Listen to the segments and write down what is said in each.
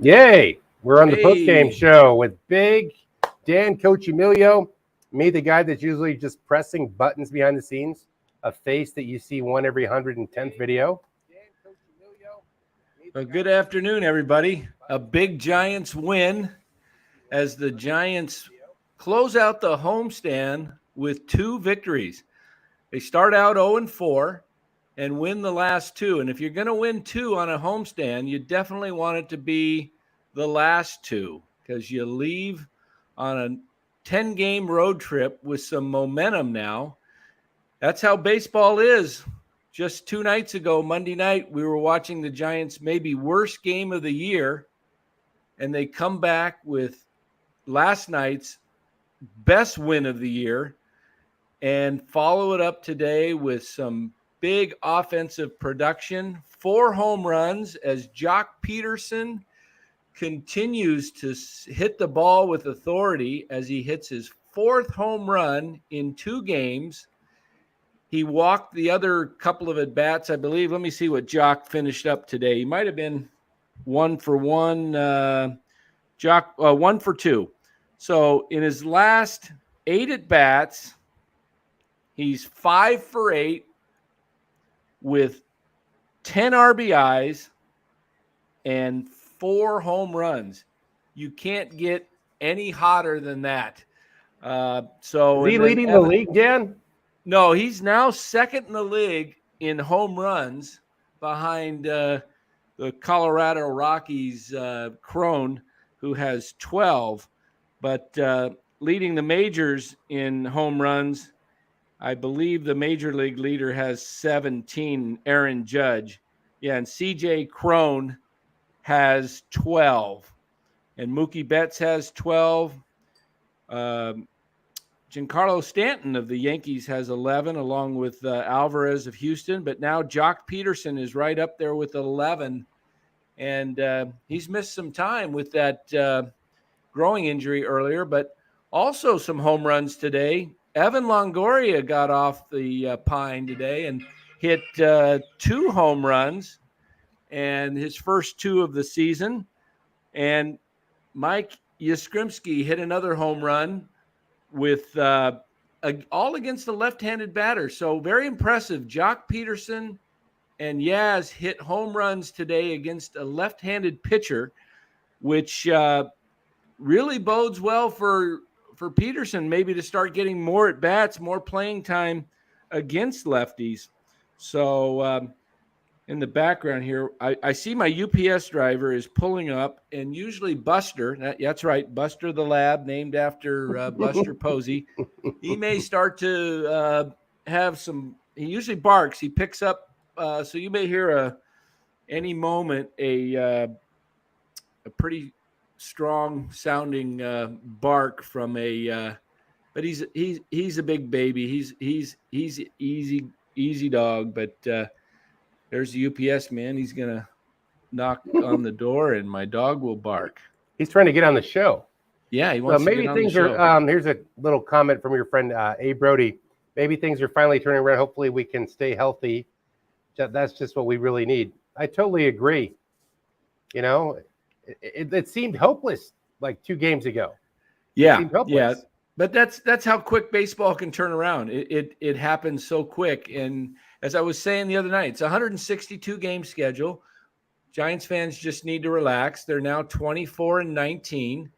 Yay! We're on the post-game Hey, show with Big Dan Coccimilgio, me, the guy that's usually just pressing buttons behind the scenes, a face that you see one every 110th video. good afternoon, everybody. A big Giants win as the Giants close out the homestand with 2 victories. They start out 0-4 and win the last 2. And if you're going to win 2 on a homestand, you definitely want it to be the last 2 because you leave on a 10-game road trip with some momentum now. That's how baseball is. Just 2 nights ago, Monday night, we were watching the Giants' maybe worst game of the year, and they come back with last night's best win of the year and follow it up today with some big offensive production. 4 home runs as Jock Peterson continues to hit the ball with authority as he hits his 4th home run in 2 games. He walked the other couple of at-bats, I believe. Let me see what Jock finished up today. He might have been 1 for 1. Jock, 1 for 2. So in his last 8 at-bats, he's 5 for 8 with 10 RBIs and 4 home runs. You can't get any hotter than that. Is he leading the league, Dan? No, he's now second in the league in home runs behind the Colorado Rockies' Crone, who has 12. But leading the majors in home runs, I believe the major league leader has 17, Aaron Judge. Yeah, and CJ Crone has 12. And Mookie Betts has 12. Giancarlo Stanton of the Yankees has 11, along with Alvarez of Houston. But now Jock Peterson is right up there with 11. And he's missed some time with that growing injury earlier, but also some home runs today. Evan Longoria got off the pine today and hit 2 home runs and his first 2 of the season. And Mike Yastrzemski hit another home run with all against a left-handed batter. So very impressive. Jock Peterson and Yaz hit home runs today against a left-handed pitcher, which really bodes well for Peterson maybe to start getting more at-bats, more playing time against lefties. So in the background here, I see my UPS driver is pulling up, and usually Buster, that's right, Buster the Lab, named after Buster Posey, he may start to have some, he usually barks, he picks up, so you may hear any moment a pretty strong sounding bark from but he's a big baby. He's easy dog, but there's the UPS man. He's going to knock on the door and my dog will bark. He's trying to get on the show. Yeah, he wants to get on the show. Maybe things are, here's a little comment from your friend, A. Brody. Maybe things are finally turning around. Hopefully we can stay healthy. That's just what we really need. I totally agree. You know, it seemed hopeless like 2 games ago. Yeah. But that's how quick baseball can turn around. It happens so quick. And as I was saying the other night, it's a 162 game schedule. Giants fans just need to relax. They're now 24-19.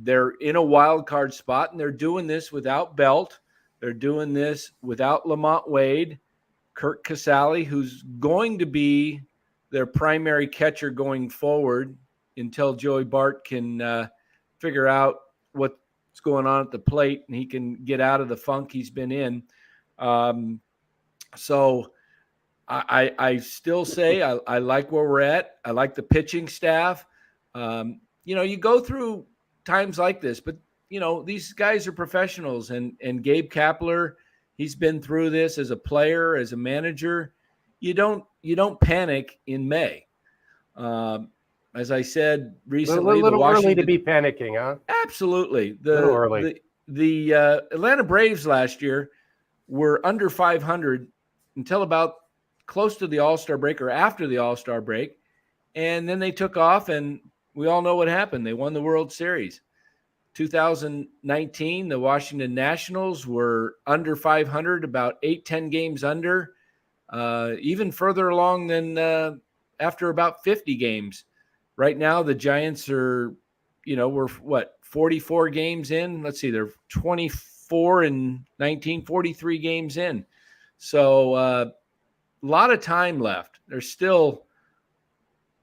They're in a wild card spot, and they're doing this without Belt. They're doing this without Lamont Wade, Kirk Casale, who's going to be their primary catcher going forward until Joey Bart can figure out what's going on at the plate and he can get out of the funk he's been in. So I still say I like where we're at. I like the pitching staff. You go through times like this, but, these guys are professionals. And Gabe Kapler, he's been through this as a player, as a manager. You don't panic in May. As I said recently, a little early to be panicking, huh? Absolutely. A little early. The Atlanta Braves last year were under 500 until about close to the All-Star break or after the All-Star break. And then they took off, and we all know what happened. They won the World Series. 2019, the Washington Nationals were under 500, about 8-10 games under, even further along than after about 50 games. Right now, the Giants are, we're 44 games in? Let's see, they're 24 and 19, 43 games in. So a lot of time left. There's still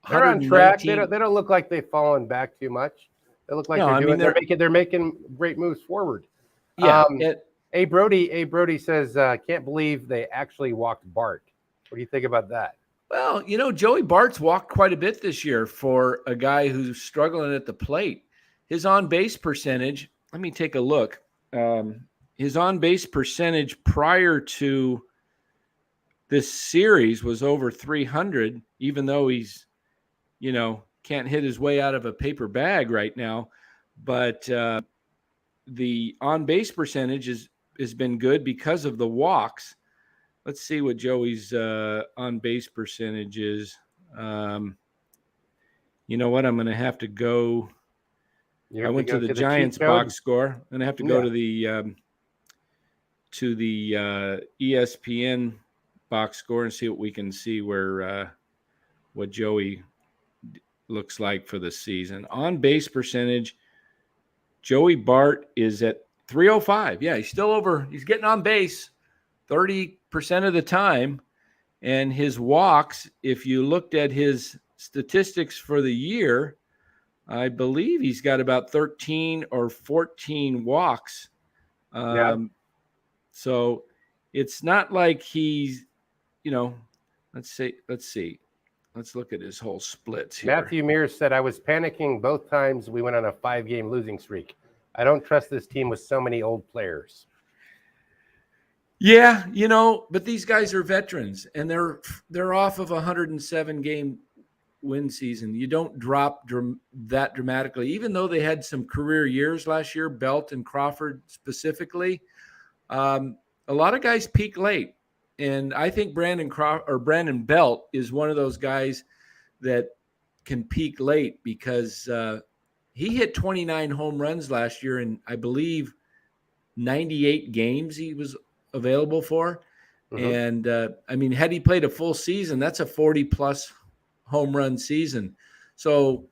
They're on track. They don't look like they've fallen back too much. They look like they're making great moves forward. Yeah. A Brody says, can't believe they actually walked Bart. What do you think about that? Well, Joey Bart's walked quite a bit this year for a guy who's struggling at the plate. His on-base percentage, let me take a look. His on-base percentage prior to this series was over 300, even though he's, can't hit his way out of a paper bag right now. But the on-base percentage has been good because of the walks. Let's see what Joey's on-base percentage is. You know what? I'm going to have to go. I went to the Giants box score. I'm going to have to go to the ESPN box score and see what we can see where what Joey looks like for the season. On-base percentage, Joey Bart is at 305. Yeah, he's getting on base 30% of the time. And his walks, if you looked at his statistics for the year, I believe he's got about 13 or 14 walks. So it's not like he's, let's see. Let's look at his whole splits here. Matthew Mears said, I was panicking both times we went on a 5-game losing streak. I don't trust this team with so many old players. Yeah, but these guys are veterans, and they're off of a 107-game win season. You don't drop that dramatically, even though they had some career years last year, Belt and Crawford specifically. A lot of guys peak late. And I think Brandon Belt is one of those guys that can peak late because he hit 29 home runs last year, and I believe 98 games he was available for. And had he played a full season, that's a 40-plus home run season. So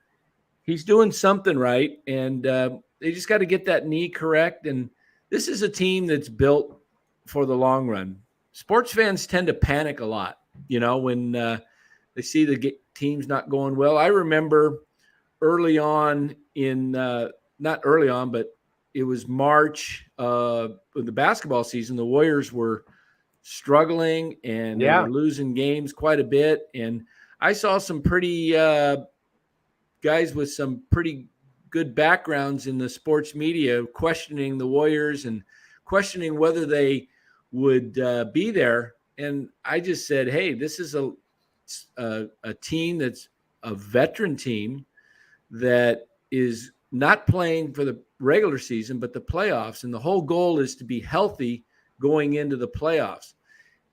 he's doing something right, and they just got to get that knee correct. And this is a team that's built for the long run. Sports fans tend to panic a lot, when they see the team's not going well. I remember early on not early on, but it was March of the basketball season. The Warriors were struggling and they were losing games quite a bit. And I saw some pretty guys with some pretty good backgrounds in the sports media questioning the Warriors and questioning whether they would be there. And I just said, hey, this is a team that's a veteran team that is not playing for the regular season, but the playoffs. And the whole goal is to be healthy going into the playoffs.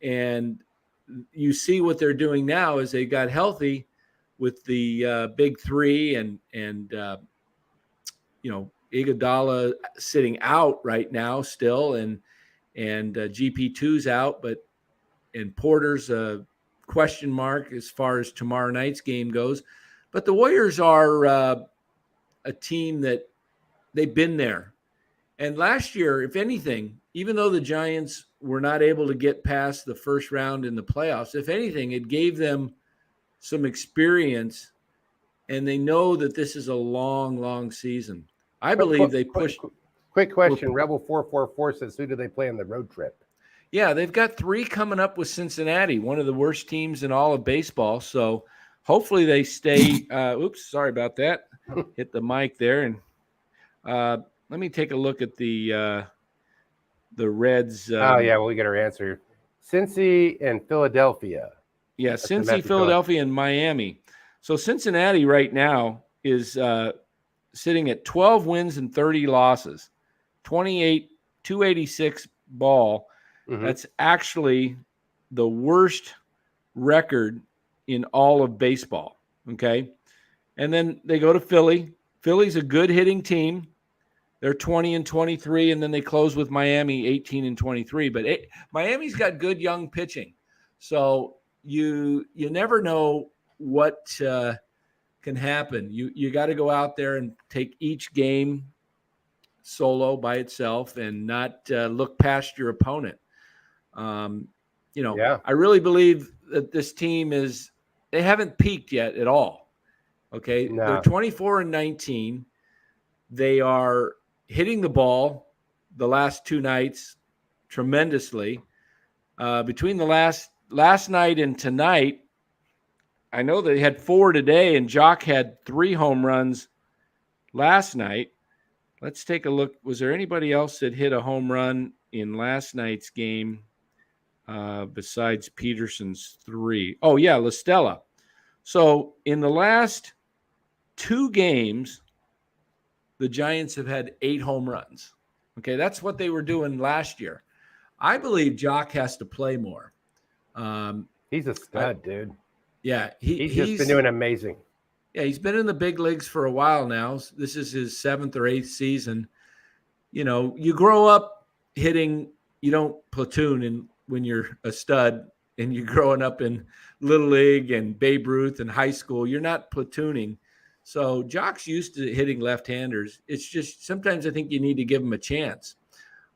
And you see what they're doing now is they got healthy with the big three and Iguodala sitting out right now still. And GP2's out, and Porter's a question mark as far as tomorrow night's game goes. But the Warriors are a team that they've been there. And last year, if anything, even though the Giants were not able to get past the first round in the playoffs, if anything, it gave them some experience, and they know that this is a long, long season. I believe they pushed. Quick question. Rebel 444 says, who do they play on the road trip? Yeah, they've got 3 coming up with Cincinnati, one of the worst teams in all of baseball. So hopefully they stay. Oops, sorry about that. Hit the mic there. And let me take a look at the Reds. We got our answer. Cincy and Philadelphia. Yeah, Cincy, Philadelphia, and Miami. So Cincinnati right now is sitting at 12 wins and 30 losses. 286 ball. That's actually the worst record in all of baseball. Okay. And then they go to Philly. Philly's a good hitting team. They're 20-23, and then they close with Miami 18-23. But Miami's got good young pitching. So you never know what can happen. You got to go out there and take each game solo by itself and not look past your opponent. Yeah. I really believe that this team they haven't peaked yet at all. Okay. No. They're 24-19. They are hitting the ball the last two nights tremendously. Between the last night and tonight, I know they had 4 today, and Jock had 3 home runs last night. Let's take a look. Was there anybody else that hit a home run in last night's game besides Peterson's 3? Oh, yeah, La Stella. So in the last 2 games, the Giants have had 8 home runs. Okay, that's what they were doing last year. I believe Jock has to play more. He's a stud, dude. Yeah, he's just been doing amazing. Yeah, he's been in the big leagues for a while now. This is his 7th or 8th season. You grow up hitting, you don't platoon when you're a stud and you're growing up in Little League and Babe Ruth and high school. You're not platooning. So Jock's used to hitting left-handers. It's just sometimes I think you need to give him a chance.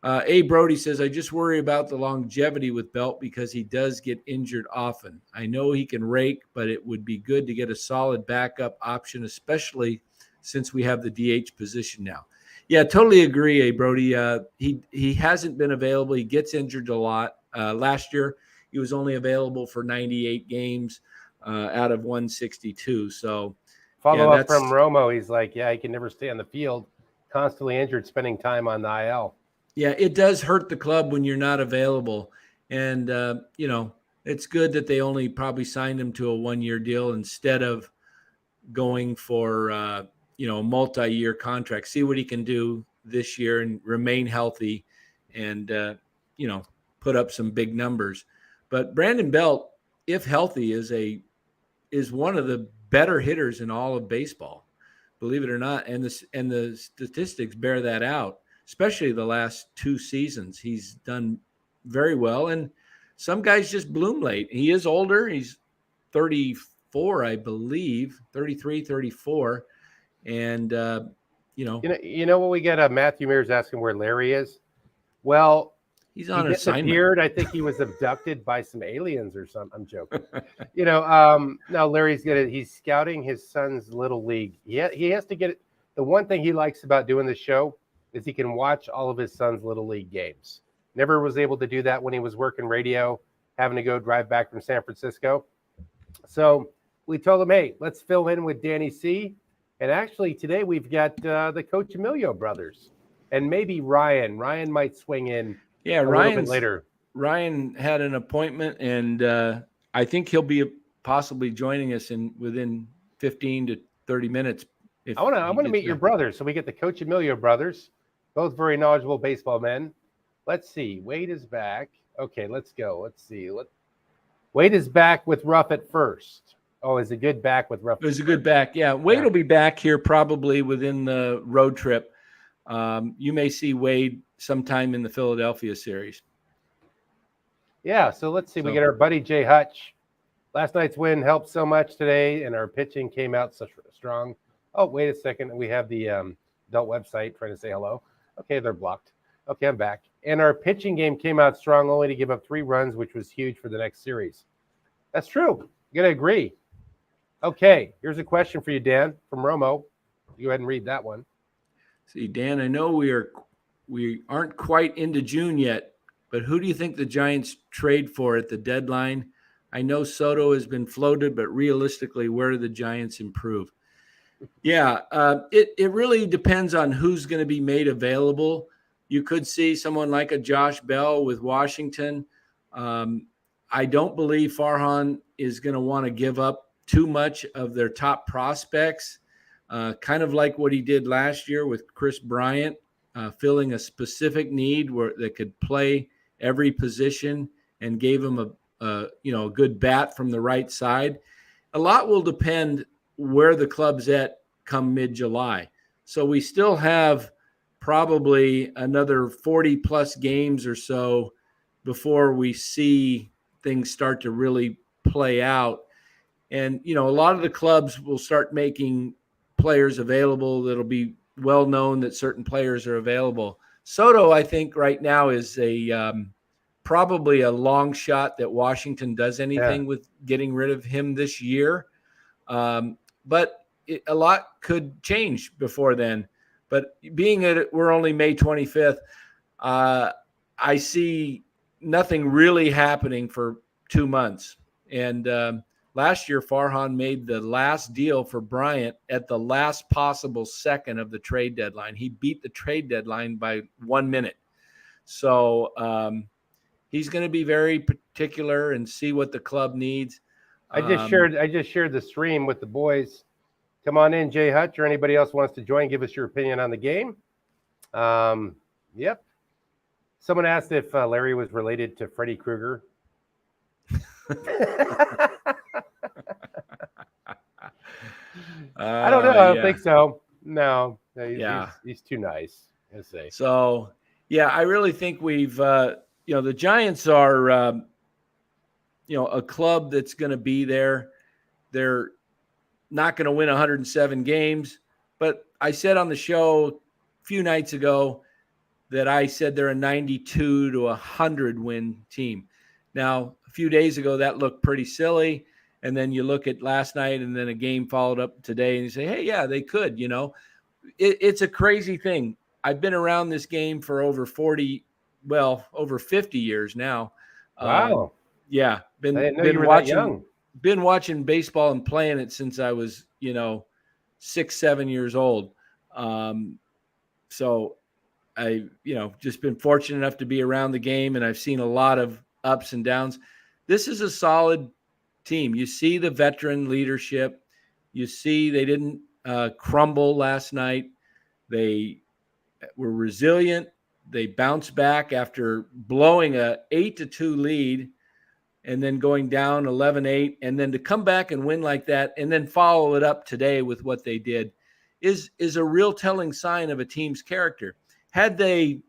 A. Brody says, I just worry about the longevity with Belt because he does get injured often. I know he can rake, but it would be good to get a solid backup option, especially since we have the DH position now. Yeah, totally agree, A. Brody. He hasn't been available. He gets injured a lot. Last year, he was only available for 98 games out of 162. So follow up from Romo. He's like, yeah, he can never stay on the field, constantly injured, spending time on the IL. Yeah, it does hurt the club when you're not available. And, it's good that they only probably signed him to a 1-year deal instead of going for, a multi-year contract. See what he can do this year and remain healthy and, put up some big numbers. But Brandon Belt, if healthy, is one of the better hitters in all of baseball, believe it or not. And the statistics bear that out. Especially the last 2 seasons. He's done very well. And some guys just bloom late. He is older. He's 34, I believe, 33, 34. And, You know what we get? Matthew Mears asking where Larry is. Well, he's on he assignment. Disappeared. I think he was abducted by some aliens or something. I'm joking. Now Larry's he's scouting his son's little league. He has to get it. The one thing he likes about doing the show is he can watch all of his son's little league games. Never was able to do that when he was working radio, having to go drive back from San Francisco. So we told him, hey, let's fill in with Danny C. And actually today we've got the Coccimilgio brothers and maybe Ryan. Ryan might swing in a little bit later. Ryan had an appointment, and I think he'll be possibly joining us within 15 to 30 minutes. I want to meet your brothers. So we get the Coccimilgio brothers. Both very knowledgeable baseball men. Let's see. Wade is back. Okay, let's go. Let's see. Wade is back with Ruff at first. Oh, is it good back with Ruff? It was a good back. Yeah, Wade will be back here probably within the road trip. You may see Wade sometime in the Philadelphia series. Yeah, so let's see. We get our buddy Jay Hutch. Last night's win helped so much today, and our pitching came out so strong. Oh, wait a second. We have the adult website trying to say hello. Okay, they're blocked. Okay, I'm back. And our pitching game came out strong, only to give up 3 runs, which was huge for the next series. That's true. You got to agree. Okay, here's a question for you, Dan, from Romo. Go ahead and read that one. See, Dan, I know we aren't quite into June yet, but who do you think the Giants trade for at the deadline? I know Soto has been floated, but realistically, where do the Giants improve? Yeah, it really depends on who's going to be made available. You could see someone like a Josh Bell with Washington. I don't believe Farhan is going to want to give up too much of their top prospects, kind of like what he did last year with Chris Bryant, filling a specific need where they could play every position and gave him a good bat from the right side. A lot will depend where the club's at come mid-July. So we still have probably another 40 plus games or so before we see things start to really play out. And, a lot of the clubs will start making players available. That'll be well known that certain players are available. Soto, I think right now is probably a long shot that Washington does anything with getting rid of him this year. But a lot could change before then. But being that we're only May 25th, I see nothing really happening for 2 months. And last year, Farhan made the last deal for Bryant at the last possible second of the trade deadline. He beat the trade deadline by 1 minute. So he's going to be very particular and see what the club needs. I just shared the stream with the boys. Come on in, Jay Hutch, or anybody else wants to join. Give us your opinion on the game. Yep. Someone asked if Larry was related to Freddy Krueger. I don't know. I don't think so. No, he's too nice. I say. So, I really think we've, the Giants are, a club that's going to be there. They're not going to win 107 games, but I said on the show a few nights ago that I said they're a 92 to 100 win team. Now, a few days ago, that looked pretty silly. And then you look at last night and then a game followed up today and you say, hey, yeah, they could, It's a crazy thing. I've been around this game for over 50 years now. Wow. Been watching baseball and playing it since I was, 6-7 years old. So I, just been fortunate enough to be around the game, and I've seen a lot of ups and downs. This is a solid team. You see the veteran leadership. You see they didn't crumble last night. They were resilient. They bounced back after blowing a 8-2 lead and then going down 11-8, and then to come back and win like that and then follow it up today with what they did is a real telling sign of a team's character. Had they,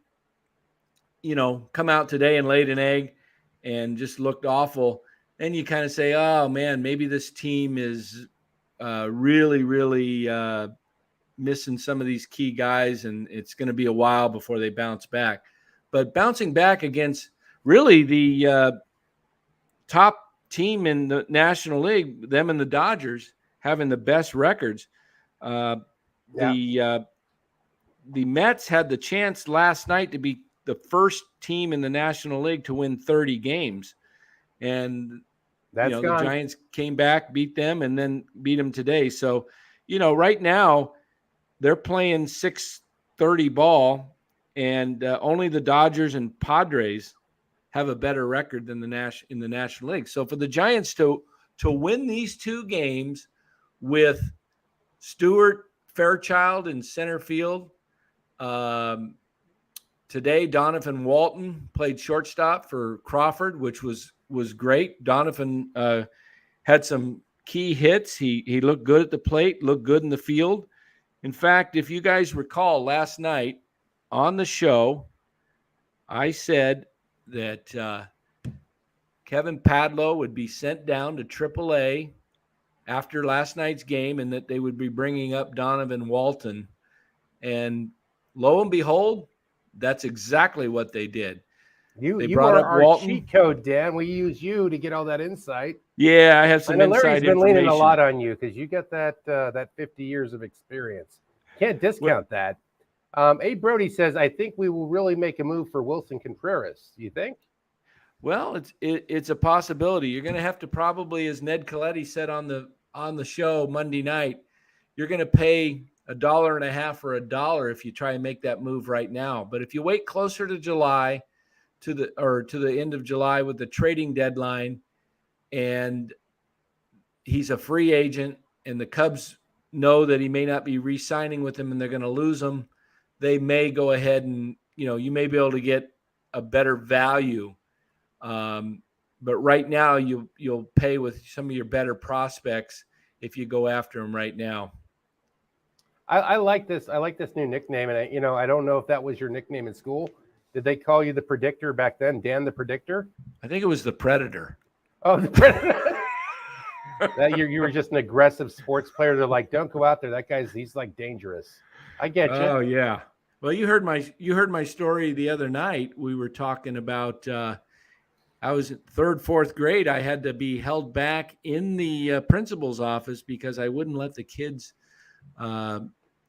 come out today and laid an egg and just looked awful, then you kind of say, oh, man, maybe this team is really, really missing some of these key guys, and it's going to be a while before they bounce back. But bouncing back against really the top team in the National League, them and the Dodgers having the best records. The Mets had the chance last night to be the first team in the National League to win 30 games. And the Giants came back, beat them, and then beat them today. So, right now they're playing 6:30 ball, and only the Dodgers and Padres have a better record than in the National League. So for the Giants to win these two games with Stuart Fairchild in center field, today Donovan Walton played shortstop for Crawford, which was great. Donovan had some key hits. He looked good at the plate, looked good in the field. In fact, if you guys recall last night on the show, I said that Kevin Padlow would be sent down to AAA after last night's game and that they would be bringing up Donovan Walton. And lo and behold, that's exactly what they did. You brought up our Walton. Cheat code, Dan. We use you to get all that insight. Yeah, I have some inside Larry's been leaning a lot on you because you got that 50 years of experience. Can't discount that. A. Brody says, I think we will really make a move for Wilson Contreras. Do you think? Well, it's a possibility. You're going to have to probably, as Ned Coletti said on the show Monday night, you're going to pay $1.50 for $1 if you try and make that move right now. But if you wait closer to July, to the end of July with the trading deadline, and he's a free agent, and the Cubs know that he may not be re-signing with them, and they're going to lose him, they may go ahead and you may be able to get a better value. But right now you'll pay with some of your better prospects if you go after him right now. I like this. I like this new nickname, and I don't know if that was your nickname in school. Did they call you the Predictor back then, Dan the Predictor? I think it was the Predator. Oh, the Predator. That you were just an aggressive sports player. They're like, don't go out there. He's like dangerous. I get you. Oh yeah. Well, you heard my story the other night. We were talking about. I was in third, fourth grade. I had to be held back in the principal's office because I wouldn't let the kids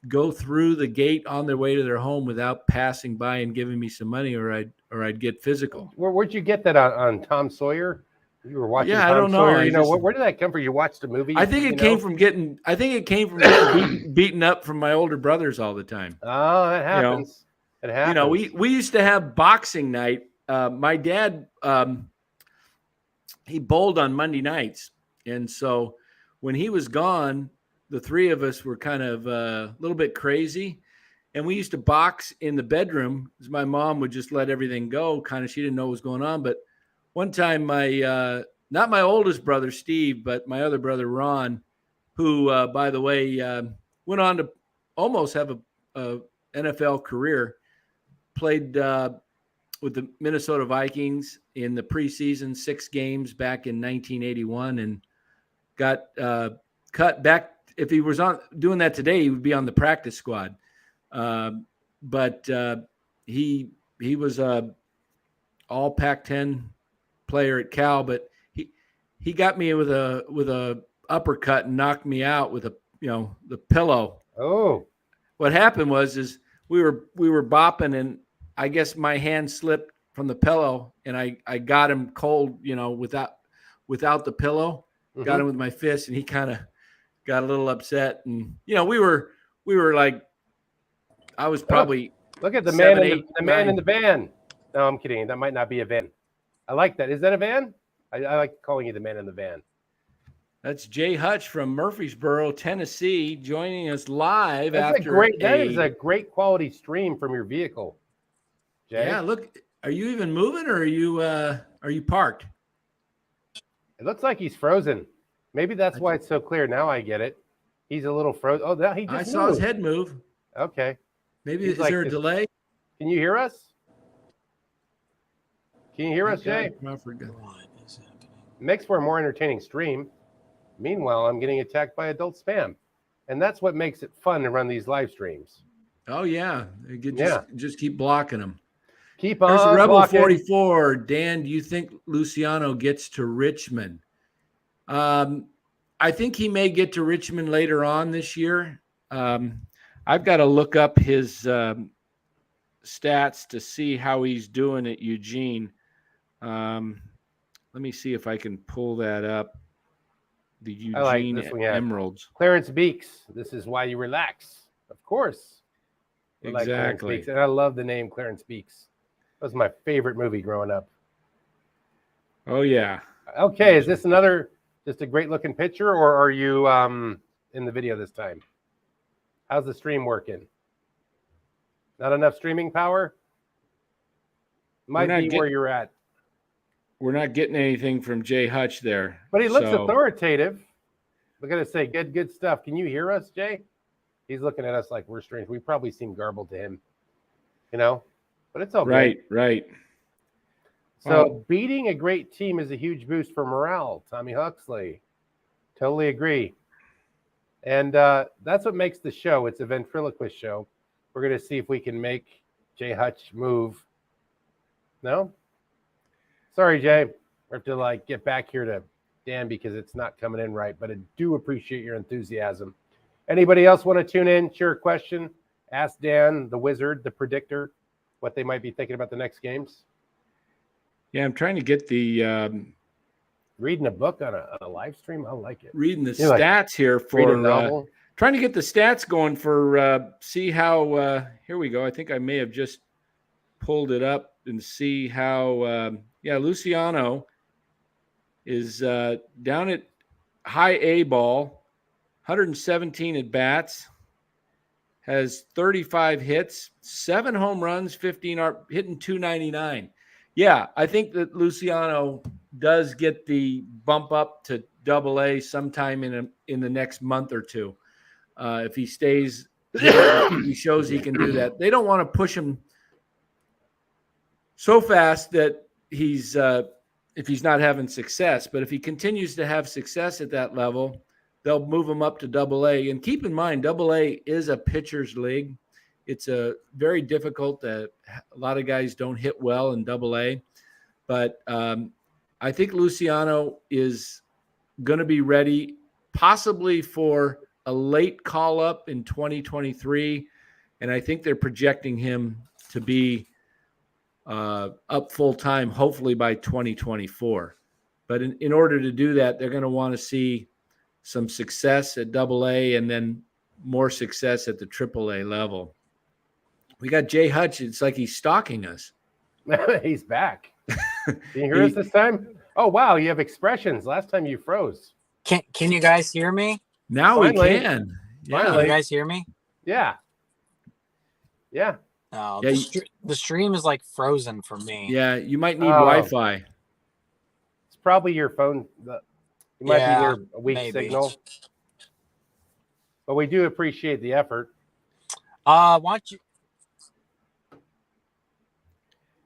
go through the gate on their way to their home without passing by and giving me some money, or I'd get physical. Where'd you get that on Tom Sawyer? You were watching. Yeah, Tom I don't Sawyer. know. Where did that come from? You watched a movie? I think it came from getting beaten up from my older brothers all the time. Oh, that happens. It happens. We used to have boxing night. My dad, he bowled on Monday nights, and so when he was gone, the three of us were kind of a little bit crazy, and we used to box in the bedroom because my mom would just let everything go. Kind of, she didn't know what was going on. But one time, not my oldest brother Steve, but my other brother Ron, who, by the way, went on to almost have a NFL career, played with the Minnesota Vikings in the preseason 6 games back in 1981, and got cut back. If he was doing that today, he would be on the practice squad. But he was a all Pac-10 player at Cal, but he got me with a uppercut and knocked me out with the pillow. Oh, what happened was we were bopping, and I guess my hand slipped from the pillow, and I got him cold, without the pillow. Mm-hmm. Got him with my fist, and he kind of got a little upset. And we were like, I was probably look at the man in the van. No, I'm kidding. That might not be a van. I like that. Is that a van? I like calling you the man in the van. That's Jay Hutch from Murfreesboro, Tennessee, joining us live. That is a great quality stream from your vehicle, Jay. Yeah, look, are you even moving, or are you parked? It looks like he's frozen. Maybe that's why it's so clear. Now I get it. He's a little frozen. Oh, he just saw his head move. Okay. Maybe is there a delay? Can you hear us? Can you hear us, Jay? Makes for a more entertaining stream. Meanwhile, I'm getting attacked by adult spam. And that's what makes it fun to run these live streams. Oh, yeah. Just keep blocking them. Keep on There's Rebel blocking. 44. Dan, do you think Luciano gets to Richmond? I think he may get to Richmond later on this year. I've got to look up his stats to see how he's doing at Eugene. Let me see if I can pull that up. The Eugene Emeralds. Clarence Beeks. This is why you relax. Of course. Exactly. Like and I love the name Clarence Beeks. That was my favorite movie growing up. Oh, yeah. Okay. Is this just a great looking picture, or are you in the video this time? How's the stream working? Not enough streaming power? Might be where you're at. We're not getting anything from Jay Hutch there. But he looks authoritative. Look at it say, good stuff. Can you hear us, Jay? He's looking at us like we're strange. We probably seem garbled to him, but it's all right. Right. So beating a great team is a huge boost for morale. Tommy Huxley. Totally agree. And that's what makes the show. It's a ventriloquist show. We're going to see if we can make Jay Hutch move. No? Sorry, Jay. We have to get back here to Dan because it's not coming in right. But I do appreciate your enthusiasm. Anybody else want to tune in? Share a question. Ask Dan, the wizard, the predictor, what they might be thinking about the next games. Yeah, I'm trying to get the reading a book on a live stream. I like it. Reading the stats here for trying to get the stats going for see how here we go. I think I may have just pulled it up and see how Luciano is down at high A ball, 117 at bats, has 35 hits, 7 home runs, 15 hitting 299. Yeah, I think that Luciano does get the bump up to Double-A sometime in the next month or two. If he stays, he shows he can do that. They don't want to push him so fast that he's if he's not having success. But if he continues to have success at that level, they'll move him up to Double-A. And keep in mind, Double-A is a pitcher's league. It's a very difficult. A lot of guys don't hit well in Double-A, but I think Luciano is going to be ready, possibly for a late call up in 2023, and I think they're projecting him to be up full time, hopefully by 2024. But in order to do that, they're going to want to see some success at Double-A and then more success at the Triple-A level. We got Jay Hutch. It's like he's stalking us. He's back. Can you hear us this time? Oh, wow. You have expressions. Last time you froze. Can you guys hear me? Now Finally. we can. Yeah. Can you guys hear me? Yeah. Yeah. No, Yeah, the stream is like frozen for me. Yeah, you might need Oh. Wi-Fi. It's probably your phone. You might be there a weak maybe. signal. But we do appreciate the effort. Why don't you?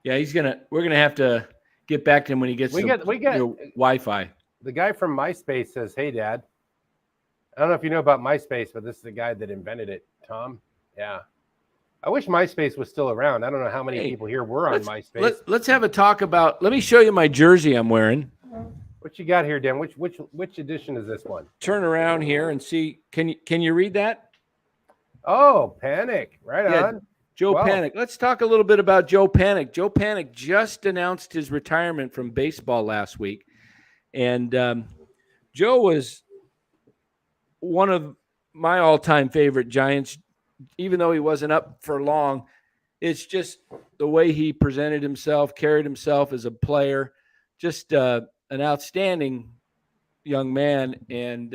Yeah, we're gonna have to get back to him when he gets We got Wi-Fi. the guy from MySpace says, "Hey, Dad." I don't know if you know about MySpace, but this is the guy that invented it, Tom. Yeah. I wish MySpace was still around. I don't know how many people here were on MySpace. Let's have a talk about. Let me show you my jersey I'm wearing. What you got here, Dan? Which edition is this one? Turn around here and see. Can you read that? Oh, Panic. Right Yeah, on. Joe Wow. Panic. Let's talk a little bit about Joe Panic. Joe Panic just announced his retirement from baseball last week. And Joe was one of my all-time favorite Giants, even though he wasn't up for long. It's just the way he presented himself, carried himself as a player, just an outstanding young man. And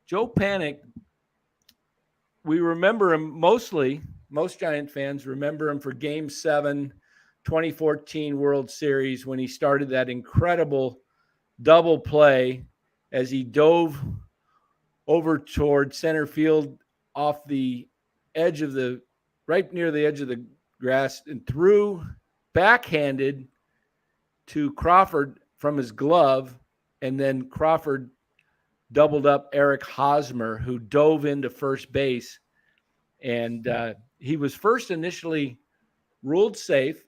Joe Panic, we remember him mostly, most Giant fans remember him for Game 7, 2014 World Series, when he started that incredible double play as he dove over toward center field off the edge of the, right near the edge of the grass, and threw backhanded to Crawford from his glove. And then Crawford doubled up Eric Hosmer, who dove into first base. And he was first initially ruled safe,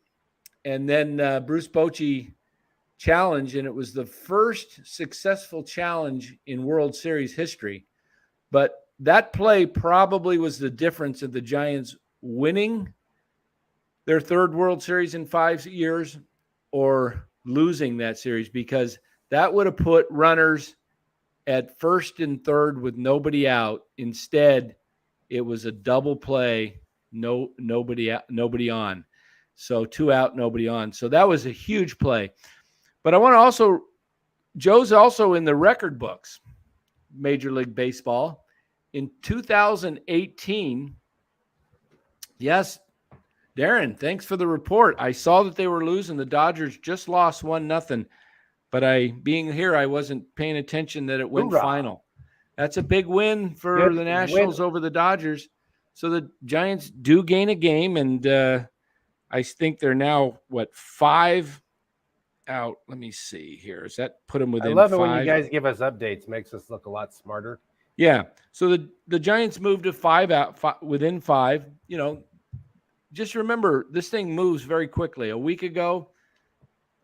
and then Bruce Bochy challenged, and it was the first successful challenge in World Series history. But that play probably was the difference of the Giants winning their third World Series in 5 years or losing that series, because that would have put runners at first and third with nobody out. Instead, it was a double play, nobody on. So 2 out, nobody on. So that was a huge play. But I want to also, Joe's also in the record books, Major League Baseball. In 2018, yes, Darren, thanks for the report. I saw that they were losing. The Dodgers just lost 1-0. But being here, I wasn't paying attention that it went final. That's a big win for the Nationals over the Dodgers. So the Giants do gain a game, and I think they're now, 5 out? Let me see here. Does that put them within 5? I love it when you guys give us updates. Makes us look a lot smarter. Yeah. So the Giants moved to 5 out, within 5. You know, just remember, this thing moves very quickly. A week ago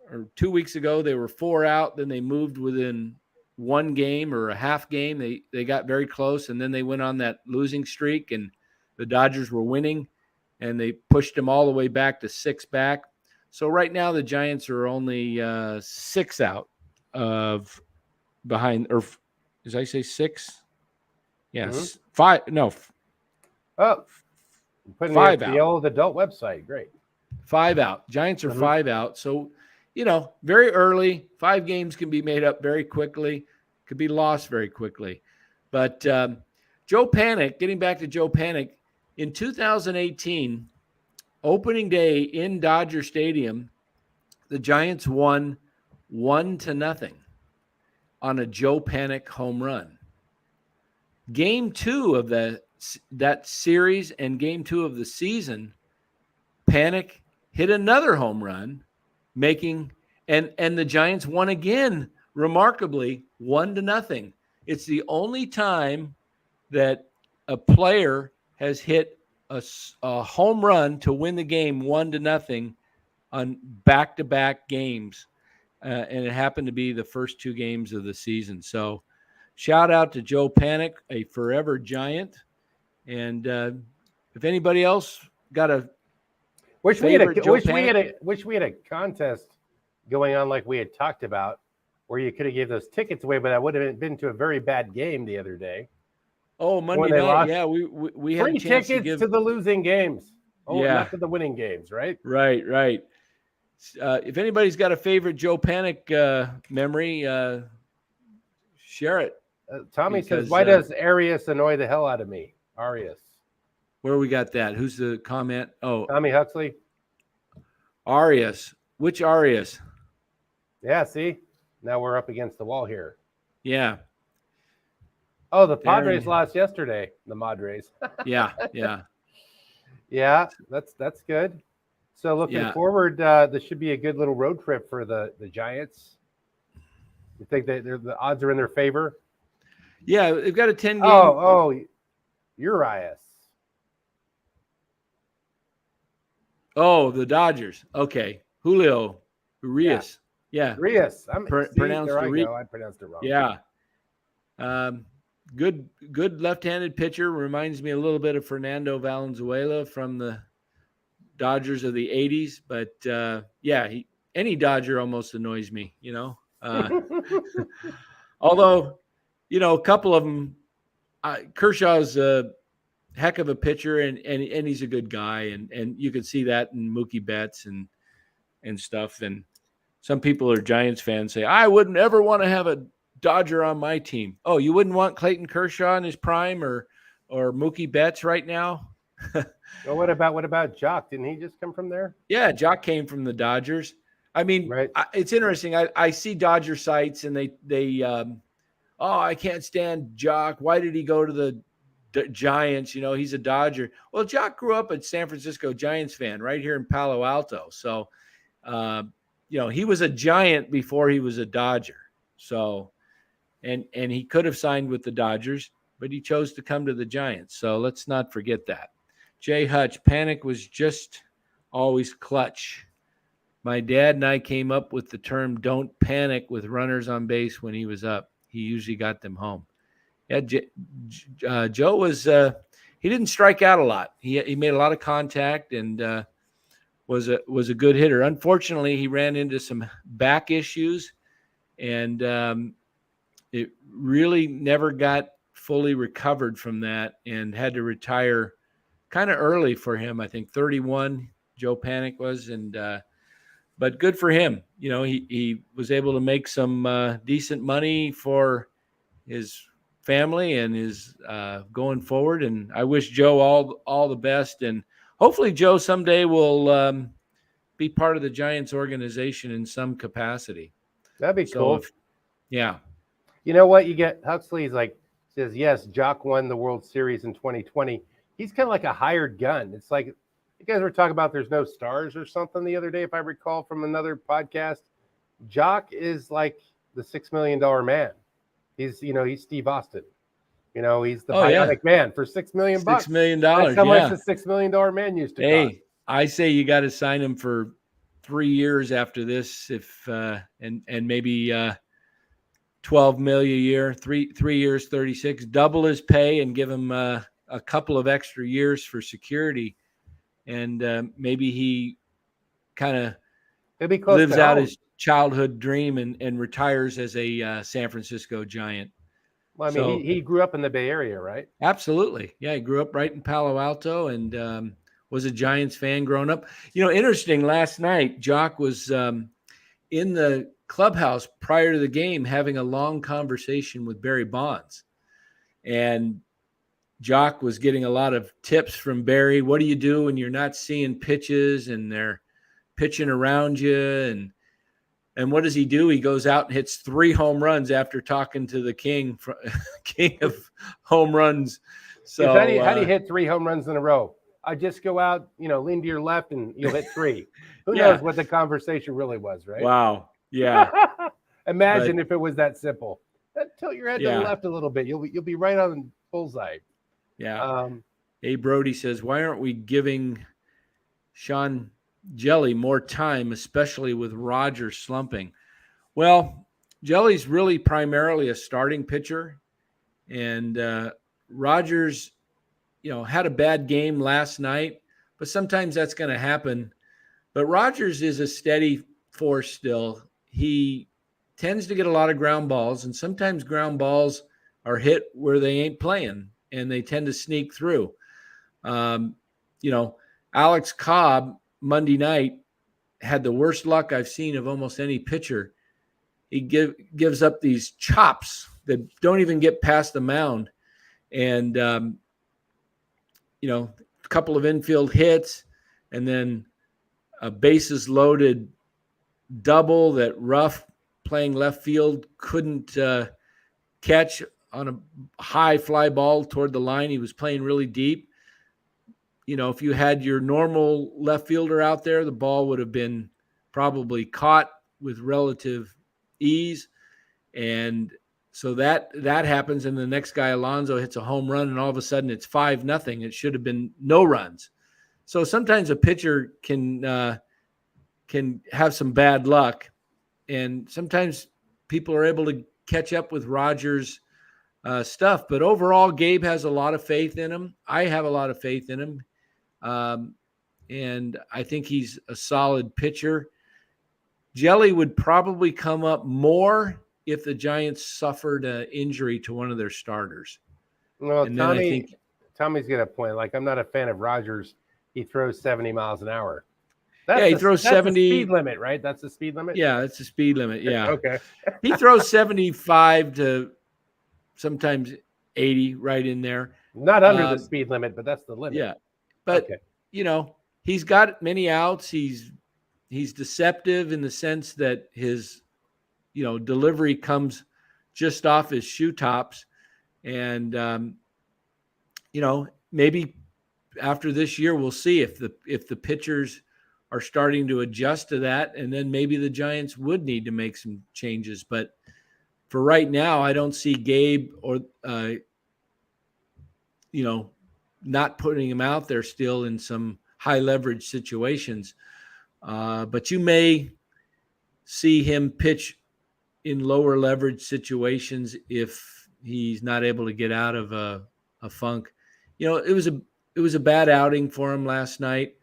or 2 weeks ago, they were 4 out. Then they moved within 1 game or a half game. They got very close, and then they went on that losing streak, and the Dodgers were winning, and they pushed them all the way back to 6 back. So right now the Giants are only 6 out of behind, or did I say 6? Yes. Mm-hmm. 5. No. Oh, putting 5 the out. old adult website. Great. 5 out. Giants are 5 out. So, very early. 5 games can be made up very quickly, could be lost very quickly. But Joe Panic, getting back to Joe Panic, in 2018, opening day in Dodger Stadium, the Giants won 1-0. on a Joe Panic home run. Game 2 of that series and game 2 of the season, Panic hit another home run, making and the Giants won again, remarkably 1-0. It's the only time that a player has hit a home run to win the game 1-0 on back-to-back games, and it happened to be the first 2 games of the season. So, shout out to Joe Panic, a forever Giant. And if anybody else got a wish we had a contest going on like we had talked about, where you could have gave those tickets away, but I would have been to a very bad game the other day. Oh, Monday night, lost. Yeah, we had free tickets to the losing games. Oh, yeah. Not to the winning games, right? Right. If anybody's got a favorite Joe Panic memory, share it. Tommy says, "Why does Arias annoy the hell out of me?" Arias. Where we got that? Who's the comment? Oh, Tommy Huxley. Arias. Which Arias? Yeah, see? Now we're up against the wall here. Yeah. Oh, the Padres lost yesterday. The Madres. Yeah. Yeah, that's good. So looking forward, this should be a good little road trip for the Giants. You think that the odds are in their favor? Yeah, they've got a 10-game. Oh, Urias. Oh, the Dodgers. Okay. Julio Urias. Yeah. Urias. Pronounced Urias. I pronounced it wrong. Yeah. Good left-handed pitcher. Reminds me a little bit of Fernando Valenzuela from the Dodgers of the 80s. But, any Dodger almost annoys me, Although, a couple of them, Kershaw's a heck of a pitcher, and he's a good guy, and you could see that in Mookie Betts and stuff. And some people are Giants fans say, I wouldn't ever want to have a Dodger on my team. Oh, you wouldn't want Clayton Kershaw in his prime or Mookie Betts right now? Well, what about Jock? Didn't he just come from there? Yeah, Jock came from the Dodgers. I mean, right. It's interesting. I see Dodger sites, and they I can't stand Jock. Why did he go to the Giants? He's a Dodger. Well, Jock grew up a San Francisco Giants fan right here in Palo Alto. So, he was a Giant before he was a Dodger. So, and he could have signed with the Dodgers, but he chose to come to the Giants. So let's not forget that. Jay Hutch, Panic was just always clutch. My dad and I came up with the term "don't panic" with runners on base when he was up. He usually got them home. Yeah, Joe was he didn't strike out a lot. He made a lot of contact and was a good hitter. Unfortunately, he ran into some back issues, and it really never got fully recovered from that, and had to retire kind of early for him. I think 31. Joe Panic was, and but good for him. He was able to make some decent money for his family and his going forward. And I wish Joe all the best. And hopefully Joe someday will be part of the Giants organization in some capacity. That'd be cool. Yeah. You know what? You get Huxley's says, yes, Jock won the World Series in 2020. He's kind of like a hired gun. It's like, you guys were talking about there's no stars or something the other day, if I recall from another podcast. Jock is like the $6 million man. He's Steve Austin. He's the bionic man for $6 million. $6 million. That's how much the $6 million man used to cost. Hey, I say you got to sign him for 3 years after this, if and maybe $12 million a year, 3 years, 36, double his pay, and give him a couple of extra years for security. And maybe he kind of lives out his childhood dream and retires as a San Francisco Giant. Well, I mean, he grew up in the Bay Area, right? Absolutely. Yeah, he grew up right in Palo Alto and was a Giants fan growing up. Interesting, last night, Jock was in the clubhouse prior to the game having a long conversation with Barry Bonds. And Jock was getting a lot of tips from Barry. What do you do when you're not seeing pitches and they're pitching around you? And And what does he do? He goes out and hits 3 home runs after talking to the king of home runs. So how do you hit 3 home runs in a row? I just go out, lean to your left and you'll hit 3. Who knows what the conversation really was, right? Wow. Yeah. Imagine if it was that simple. Tilt your head to the left a little bit. You'll be right on bullseye. Yeah. A Brody says, why aren't we giving Sean Jelly more time, especially with Rogers slumping? Well, Jelly's really primarily a starting pitcher, and Rogers, had a bad game last night, but sometimes that's going to happen. But Rogers is a steady force still. He tends to get a lot of ground balls, and sometimes ground balls are hit where they ain't playing, and they tend to sneak through. Alex Cobb Monday night had the worst luck I've seen of almost any pitcher. He gives up these chops that don't even get past the mound. And, a couple of infield hits and then a bases loaded double that Ruff playing left field couldn't catch on a high fly ball toward the line. He was playing really deep. If you had your normal left fielder out there, the ball would have been probably caught with relative ease. And so that happens. And the next guy, Alonso, hits a home run, and all of a sudden it's 5-0. It should have been no runs. So sometimes a pitcher can have some bad luck. And sometimes people are able to catch up with Rogers' stuff. But overall, Gabe has a lot of faith in him. I have a lot of faith in him. And I think he's a solid pitcher. Jelly would probably come up more if the Giants suffered an injury to one of their starters. Well, and Tommy's got a point. Like, I'm not a fan of Rogers. He throws 70 miles an hour. He throws 70. The speed limit, right? That's the speed limit? Yeah, that's the speed limit. Yeah. Okay. He throws 75 to sometimes 80 right in there. Not under the speed limit, but that's the limit. Yeah. But, he's got many outs. He's deceptive in the sense that his, delivery comes just off his shoe tops. And, maybe after this year, we'll see if the pitchers are starting to adjust to that. And then maybe the Giants would need to make some changes. But for right now, I don't see Gabe or, not putting him out there still in some high leverage situations. But you may see him pitch in lower leverage situations if he's not able to get out of a funk. It was a bad outing for him last night.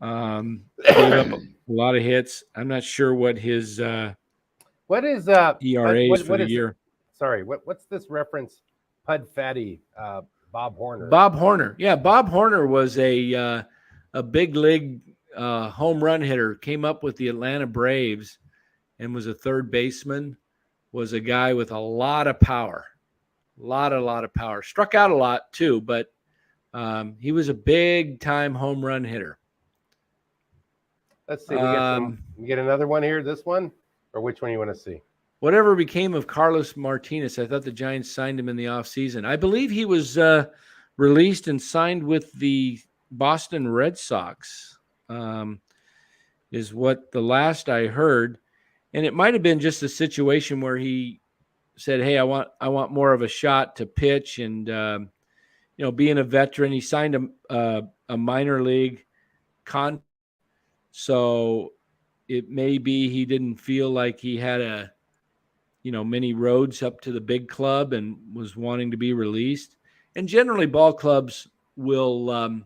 Gave up a lot of hits. I'm not sure what his what is ERA is for the year. Sorry, what's this reference? Pud Fatty, Bob Horner. Bob Horner. Yeah, Bob Horner was a big league home run hitter. Came up with the Atlanta Braves and was a third baseman. Was a guy with a lot of power. A lot of power. Struck out a lot too, but he was a big time home run hitter. Let's see. We get another one here. This one, or which one you want to see? Whatever became of Carlos Martinez? I thought the Giants signed him in the offseason. I believe he was released and signed with the Boston Red Sox, is what the last I heard. And it might have been just a situation where he said, hey, I want more of a shot to pitch. And, being a veteran, he signed a minor league contract. So it may be he didn't feel like he had many roads up to the big club and was wanting to be released. And generally ball clubs will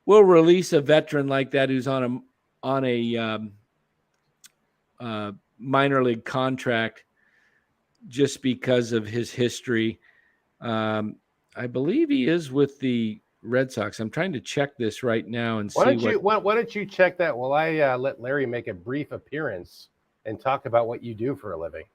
release a veteran like that who's on a minor league contract just because of his history. I believe he is with the Red Sox. I'm trying to check this right now and why don't you check that while I let Larry make a brief appearance and talk about what you do for a living.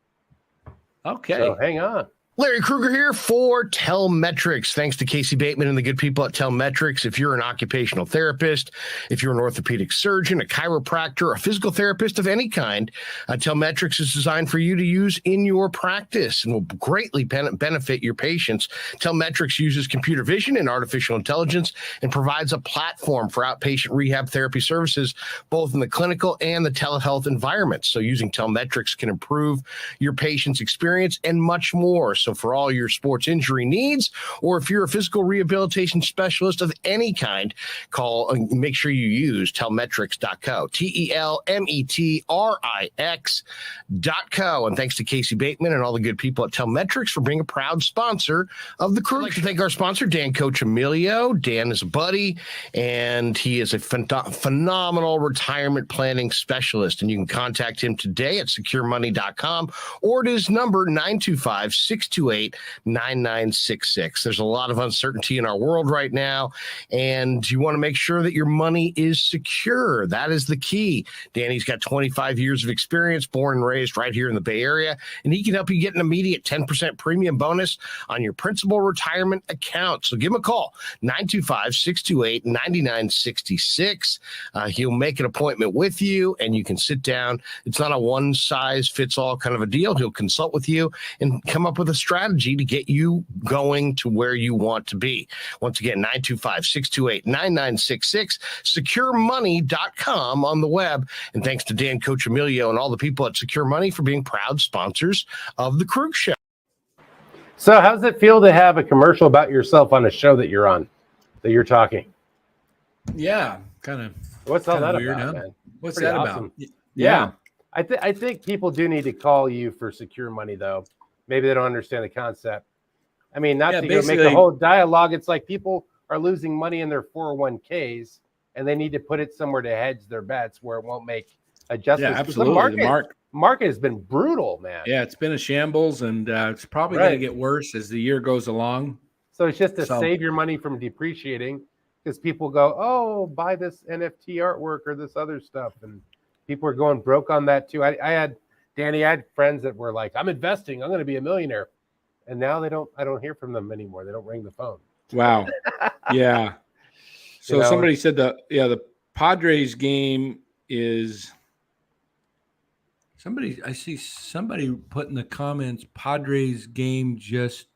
Okay. So hang on. Larry Kruger here for Telmetrics. Thanks to Casey Bateman and the good people at Telmetrics. If you're an occupational therapist, if you're an orthopedic surgeon, a chiropractor, a physical therapist of any kind, Telmetrics is designed for you to use in your practice and will greatly benefit your patients. Telmetrics uses computer vision and artificial intelligence and provides a platform for outpatient rehab therapy services, both in the clinical and the telehealth environments. So using Telmetrics can improve your patient's experience and much more. So for all your sports injury needs, or if you're a physical rehabilitation specialist of any kind, call and make sure you use telmetrics.co, Telmetrix.co. And thanks to Casey Bateman and all the good people at Telmetrics for being a proud sponsor of the Krueg. I'd like to thank our sponsor, Dan Coccimilgio. Dan is a buddy, and he is a phenomenal retirement planning specialist. And you can contact him today at securemoney.com or at his number, 925-628-9966. There's a lot of uncertainty in our world right now, and you want to make sure that your money is secure. That is the key. Danny's got 25 years of experience, born and raised right here in the Bay Area, and he can help you get an immediate 10% premium bonus on your principal retirement account. So give him a call, 925-628-9966. He'll make an appointment with you, and you can sit down. It's not a one-size-fits-all kind of a deal. He'll consult with you and come up with a strategy to get you going to where you want to be. Once again, 925-628-9966, securemoney.com on the web. And thanks to Dan Coccimilgio and all the people at Secure Money for being proud sponsors of the Krueg Show. So how's it feel to have a commercial about yourself on a show that you're on, that you're talking? Yeah, kind of. What's all that weird, about, huh? man? What's Pretty that awesome. about? Yeah. I think people do need to call you for Secure Money, though. Maybe they don't understand the concept. I mean, not to go make the whole dialogue. It's like people are losing money in their 401ks, and they need to put it somewhere to hedge their bets where it won't make adjustments. Yeah, absolutely. The market has been brutal, man. Yeah, it's been a shambles, and it's probably going to get worse as the year goes along. So it's just to save your money from depreciating, because people go, oh, buy this NFT artwork or this other stuff, and people are going broke on that too. I had friends that were like, I'm investing, I'm going to be a millionaire. And now I don't hear from them anymore. They don't ring the phone. Wow. Yeah. So somebody said the Padres game is I see somebody put in the comments, Padres game just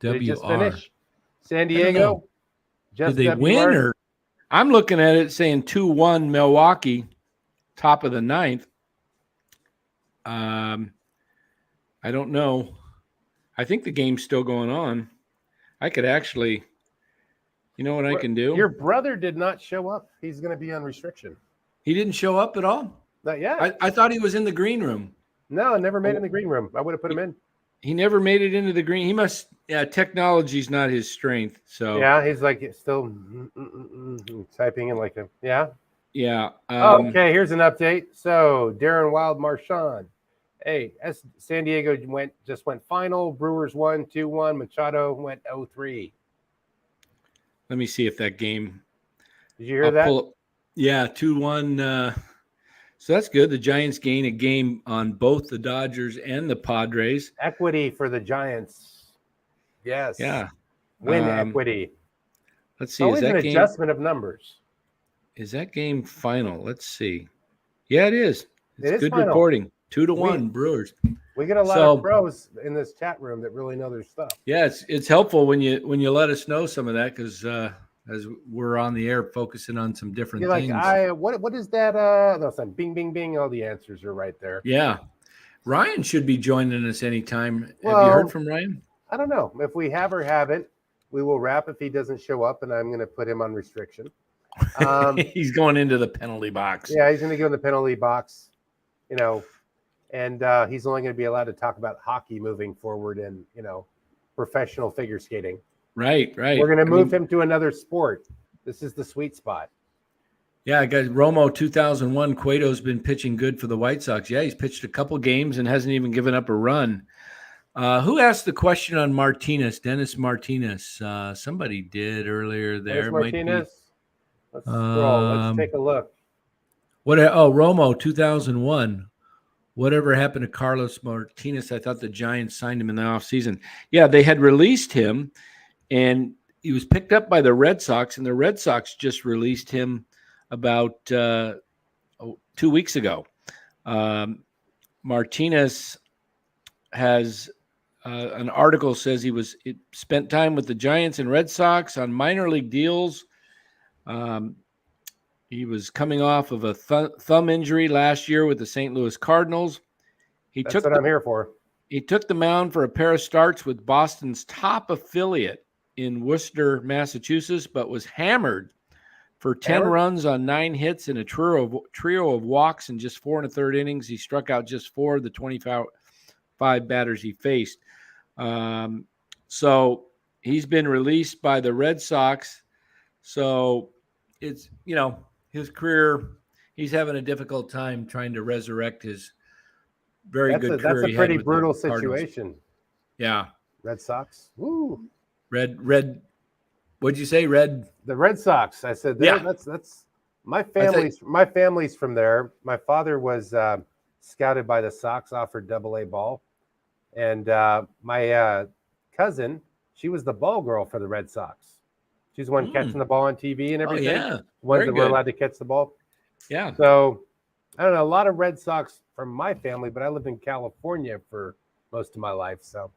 WR. Did just finish? San Diego? Did they win, or I'm looking at it saying 2-1 Milwaukee, top of the ninth. I don't know. I think the game's still going on. I could actually, you know what I can do? Your brother did not show up. He's going to be on restriction. He didn't show up at all? Not yet. I thought he was in the green room. No, never made it in the green room. I would have put him in. He never made it into the green. He must, technology's not his strength. So yeah, he's like still typing in like a, yeah. Yeah. Okay, here's an update. So Darren Wild Marchand. Hey, San Diego just went final. Brewers won 2-1. Machado went 0-3. Let me see if that game. Did you hear that? Yeah, 2-1. So that's good. The Giants gain a game on both the Dodgers and the Padres. Equity for the Giants. Yes. Yeah. Win equity. Let's see. Always an adjustment of numbers. Is that game final? Let's see. Yeah, it is. It's good final. reporting. 2-1 Brewers. We get a lot of pros in this chat room that really know their stuff. Yeah, it's helpful when you let us know some of that, because as we're on the air focusing on some different things. Like, what is that? No, it's like bing, bing, bing. All the answers are right there. Yeah. Ryan should be joining us anytime. Have you heard from Ryan? I don't know. If we have or haven't, we will wrap if he doesn't show up, and I'm going to put him on restriction. He's going into the penalty box. Yeah, he's going to go in the penalty box, and he's only going to be allowed to talk about hockey moving forward and, professional figure skating. Right. We're going to move him to another sport. This is the sweet spot. Yeah, guys, Romo 2001, Cueto's been pitching good for the White Sox. Yeah, he's pitched a couple games and hasn't even given up a run. Who asked the question on Martinez? Dennis Martinez. Somebody did earlier there. Dennis Martinez? Let's scroll. Let's take a look. Romo 2001. whatever happened to Carlos Martinez? I thought the Giants signed him in the offseason. Yeah, they had released him, and he was picked up by the Red Sox, and the Red Sox just released him about 2 weeks ago. Martinez has an article says he spent time with the Giants and Red Sox on minor league deals. He was coming off of a thumb injury last year with the St. Louis Cardinals. That's what I'm here for. He took the mound for a pair of starts with Boston's top affiliate in Worcester, Massachusetts, but was hammered for 10 runs on 9 hits and a trio of walks in just 4 1/3 innings. He struck out just 4 of the 25 batters he faced. So he's been released by the Red Sox. So it's, his career, he's having a difficult time trying to resurrect his very good career. That's a pretty brutal situation. Yeah. Red Sox. Woo. Red. What'd you say? Red. The Red Sox. I said, that's my family's. My family's from there. My father was scouted by the Sox, offered AA ball, and my cousin, she was the ball girl for the Red Sox. She's the one catching the ball on TV and everything. Oh, yeah. Ones that were allowed to catch the ball. Yeah. So I don't know, a lot of Red Sox from my family, but I lived in California for most of my life, so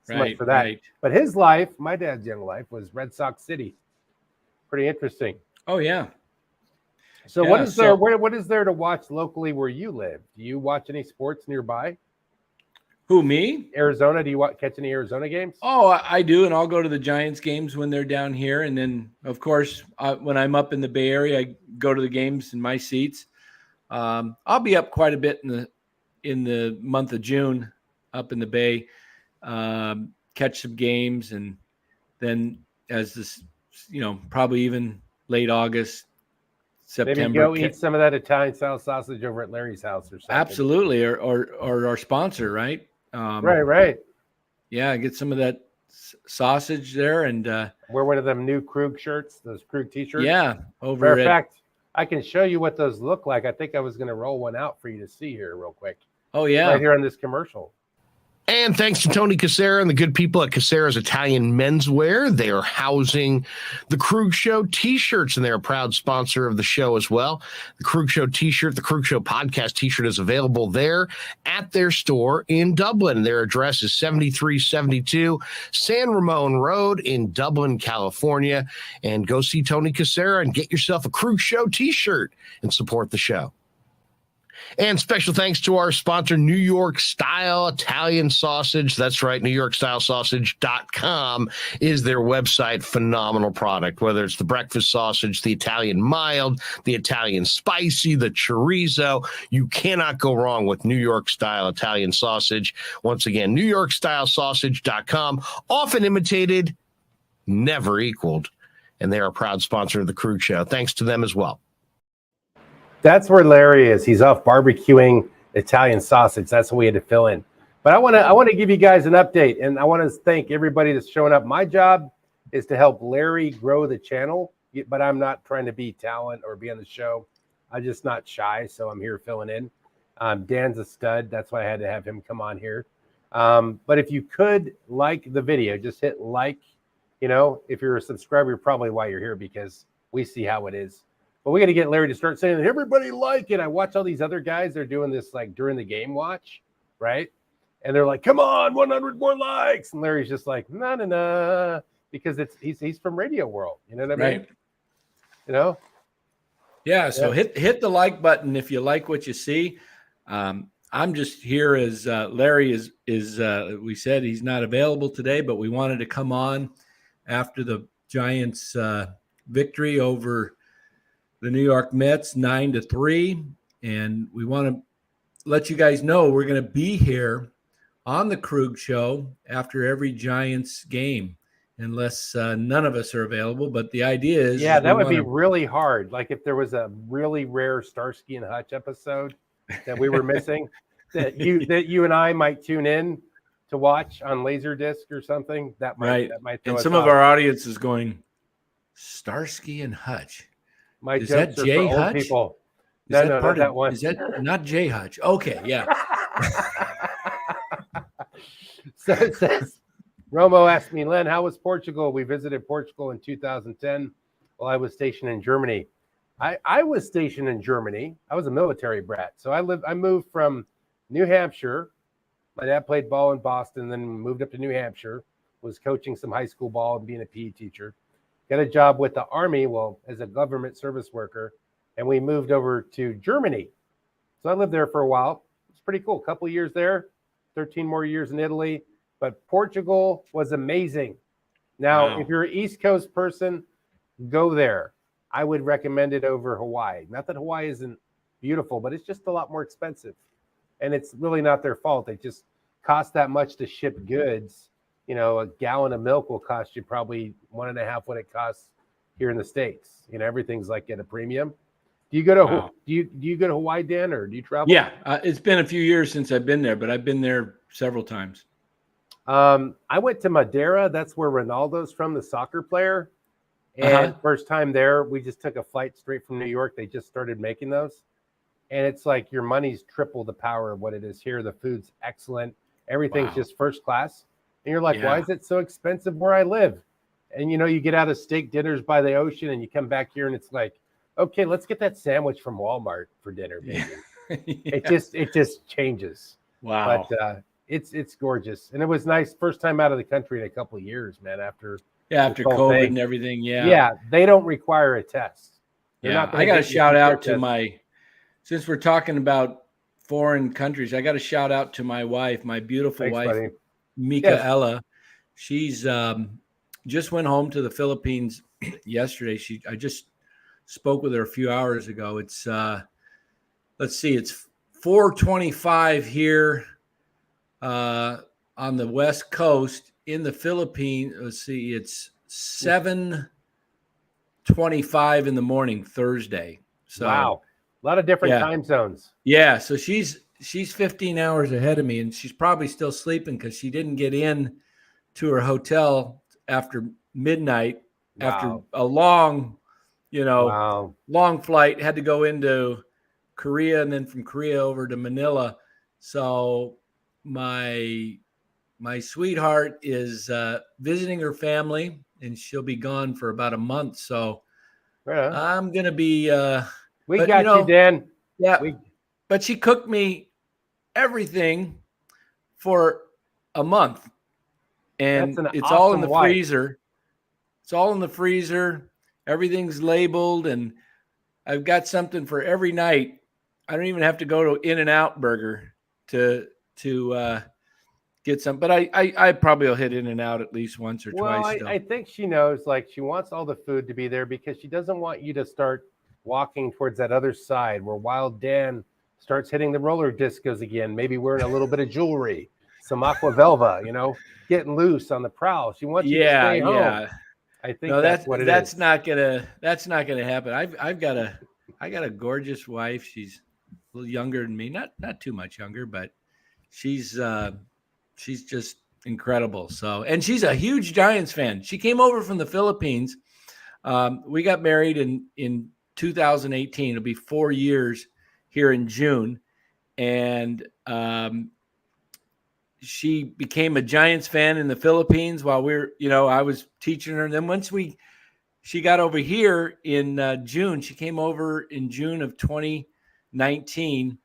much for that. Right. But his life, my dad's young life, was Red Sox City. Pretty interesting. Oh yeah. So what is there? What is there to watch locally where you live? Do you watch any sports nearby? Who, me? Arizona? Do you catch any Arizona games? Oh, I do, and I'll go to the Giants games when they're down here, and then of course when I'm up in the Bay Area, I go to the games in my seats. I'll be up quite a bit in the month of June up in the Bay, catch some games, and then as this, probably even late August, September. Maybe go eat some of that Italian style sausage over at Larry's house or something. Absolutely, or our sponsor, right? Right. Yeah, get some of that sausage there and wear one of them new Krueg shirts, those Krueg t-shirts. Yeah, Matter of fact, I can show you what those look like. I think I was going to roll one out for you to see here real quick. Oh, yeah. Right here on this commercial. And thanks to Tony Cassera and the good people at Cassera's Italian Menswear. They are housing the Krueg Show t-shirts, and they're a proud sponsor of the show as well. The Krueg Show t-shirt, the Krueg Show podcast t-shirt is available there at their store in Dublin. Their address is 7372 San Ramon Road in Dublin, California. And go see Tony Cassera and get yourself a Krueg Show t-shirt and support the show. And special thanks to our sponsor, New York Style Italian Sausage. That's right, NewYorkStyleSausage.com is their website. Phenomenal product, whether it's the breakfast sausage, the Italian mild, the Italian spicy, the chorizo. You cannot go wrong with New York Style Italian Sausage. Once again, NewYorkStyleSausage.com, often imitated, never equaled. And they are a proud sponsor of the Krueg Show. Thanks to them as well. That's where Larry is. He's off barbecuing Italian sausage. That's what we had to fill in. But I want to give you guys an update, and I want to thank everybody that's showing up. My job is to help Larry grow the channel, but I'm not trying to be talent or be on the show. I'm just not shy, so I'm here filling in. Dan's a stud. That's why I had to have him come on here. But if you could like the video, just hit like. If you're a subscriber, you're probably why you're here, because we see how it is. But we got to get Larry to start saying, everybody like it. I watch all these other guys. They're doing this like during the game watch, right? And they're like, come on, 100 more likes. And Larry's just like, nah, because he's from Radio World. You know what I mean? Right. Yeah. So hit the like button if you like what you see. I'm just here as Larry is we said he's not available today, but we wanted to come on after the Giants victory over the New York Mets 9-3. And we want to let you guys know we're going to be here on the Krueg Show after every Giants game, unless none of us are available. But the idea is... Yeah, that would be really hard. Like if there was a really rare Starsky and Hutch episode that we were missing, that you and I might tune in to watch on Laserdisc or something. That might and some of our audience is going, Starsky and Hutch. Is that Jay Hutch? People. No, not that one. Is that not Jay Hutch? Okay, yeah. So it says, Romo asked me, Len, how was Portugal? We visited Portugal in 2010 while I was stationed in Germany. I was stationed in Germany. I was a military brat. So I moved from New Hampshire. My dad played ball in Boston, then moved up to New Hampshire, was coaching some high school ball and being a PE teacher. Got a job with the Army, well, as a government service worker, and we moved over to Germany. So I lived there for a while. It's pretty cool. A couple of years there, 13 more years in Italy. But Portugal was amazing. Now, Wow. if you're an East Coast person, go there. I would recommend it over Hawaii. Not that Hawaii isn't beautiful, but it's just a lot more expensive. And it's really not their fault. They just cost that much to ship goods. You know, a gallon of milk will cost you probably 1.5 what it costs here in the States. You know, everything's like at a premium. Do you go to Wow. do you go to Hawaii, Dan, or do you travel? Yeah, it's been a few years since I've been there, but I've been there several times. I went to Madeira. That's where Ronaldo's from, the soccer player. And first time there, we just took a flight straight from New York. They just started making those. And it's like your money's triple the power of what it is here. The food's excellent. Everything's Wow. just first class. And you're like, why Yeah. is it so expensive where I live? And, you know, you get out of steak dinners by the ocean and you come back here and it's like, okay, let's get that sandwich from Walmart for dinner, baby. Yeah. It just changes. Wow. But it's gorgeous. And it was nice. First time out of the country in a couple of years, man, after After this whole COVID thing. and everything. Yeah, they don't require a test. They're Yeah, not gonna I got to get you shout PCR out to test. since we're talking about foreign countries, I got to shout out to my wife, my beautiful Thanks, wife, buddy. Micaela. She's just went home to the Philippines yesterday. I just spoke with her a few hours ago. It's let's see, it's 4:25 here on the West Coast. In the Philippines, let's see, it's 7:25 in the morning Thursday. So Wow. A lot of different Yeah. time zones. yeah, so she's 15 hours ahead of me, and she's probably still sleeping because she didn't get in to her hotel after midnight after Wow. a long, Wow. long flight. Had to go into Korea and then from Korea over to Manila. So my sweetheart is visiting her family, and she'll be gone for about a month. So Right on. I'm gonna be. We but, got you, Dan. Yeah, We but she cooked me everything for a month, and That's an it's all in awesome the wife. freezer. It's all in the freezer. Everything's labeled, and I've got something for every night. I don't even have to go to In-N-Out Burger to get some, but I probably will hit In-N-Out at least once or well, twice. I think she knows, like, she wants all the food to be there because she doesn't want you to start walking towards that other side where Wild Dan starts hitting the roller discos again, maybe wearing a little bit of jewelry, some aqua velva, you know, getting loose on the prowl. She wants you to Yeah, stay home. yeah. I think No, that's what it that's is. not gonna happen. I got a gorgeous wife. She's a little younger than me, not too much younger, but she's just incredible. So, and she's a huge Giants fan. She came over from the Philippines. We got married in 2018. It'll be 4 years here in June, and she became a Giants fan in the Philippines while I was teaching her. And then once she got over here in June, she came over in June of 2019.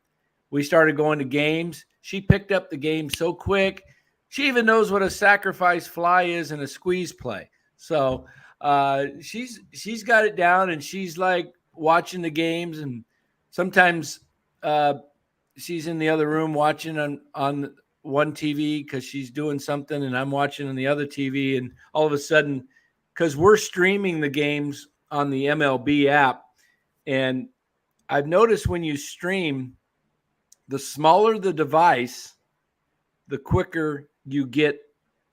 We started going to games. She picked up the game so quick. She even knows what a sacrifice fly is and a squeeze play. So she's got it down, and she's like watching the games. And sometimes she's in the other room watching on one TV because she's doing something, and I'm watching on the other TV. And all of a sudden, because we're streaming the games on the MLB app, and I've noticed when you stream, the smaller the device, the quicker you get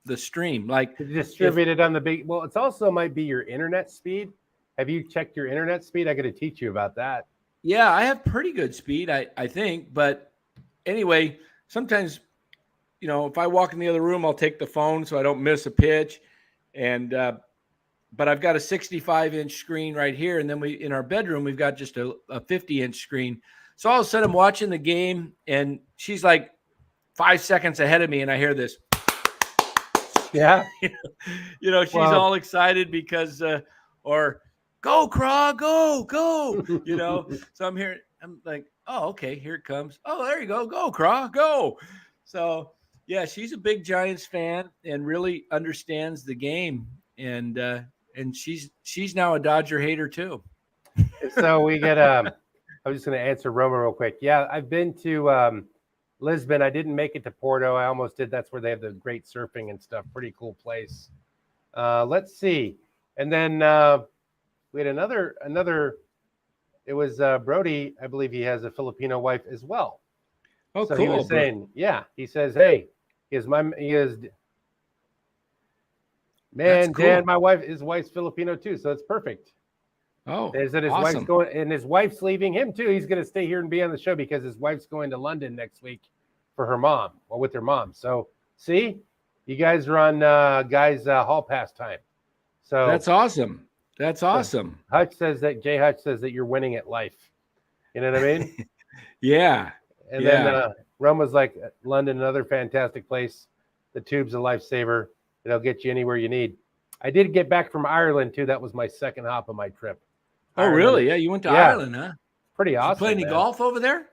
the stream. Like To distribute it on the big, well, it's also might be your internet speed. Have you checked your internet speed? I got to teach you about that. Yeah, I have pretty good speed, I think. But anyway, sometimes, if I walk in the other room, I'll take the phone so I don't miss a pitch. And but I've got a 65-inch screen right here, and then in our bedroom we've got just a 50-inch screen. So all of a sudden I'm watching the game, and she's like 5 seconds ahead of me, and I hear this. Yeah. She's all excited because, or go, Krueg, go. So I'm like, oh, okay, here it comes. Oh, there you go, Krueg, go. So yeah, she's a big Giants fan and really understands the game, and she's now a Dodger hater too. So we get I'm just going to answer Roma real quick. Yeah, I've been to Lisbon. I didn't make it to Porto. I almost did. That's where they have the great surfing and stuff. Pretty cool place. Let's see. And then we had another. It was Brody. I believe he has a Filipino wife as well. Oh, so cool. He was saying, yeah. He says, hey, man, cool. Dan, his wife's Filipino too, so it's perfect. Oh, is that his awesome. wife's going, and his wife's leaving him too. He's going to stay here and be on the show because his wife's going to London next week for her mom, or with her mom. So see, you guys are on hall pass time. So that's awesome. That's awesome. Jay Hutch says that you're winning at life. You know what I mean? Yeah. And then Roma's like, London, another fantastic place. The tube's a lifesaver. It'll get you anywhere you need. I did get back from Ireland too. That was my second hop of my trip. Oh, Ireland. Really? Yeah, you went to Ireland, huh? Pretty awesome. Did you play any golf over there?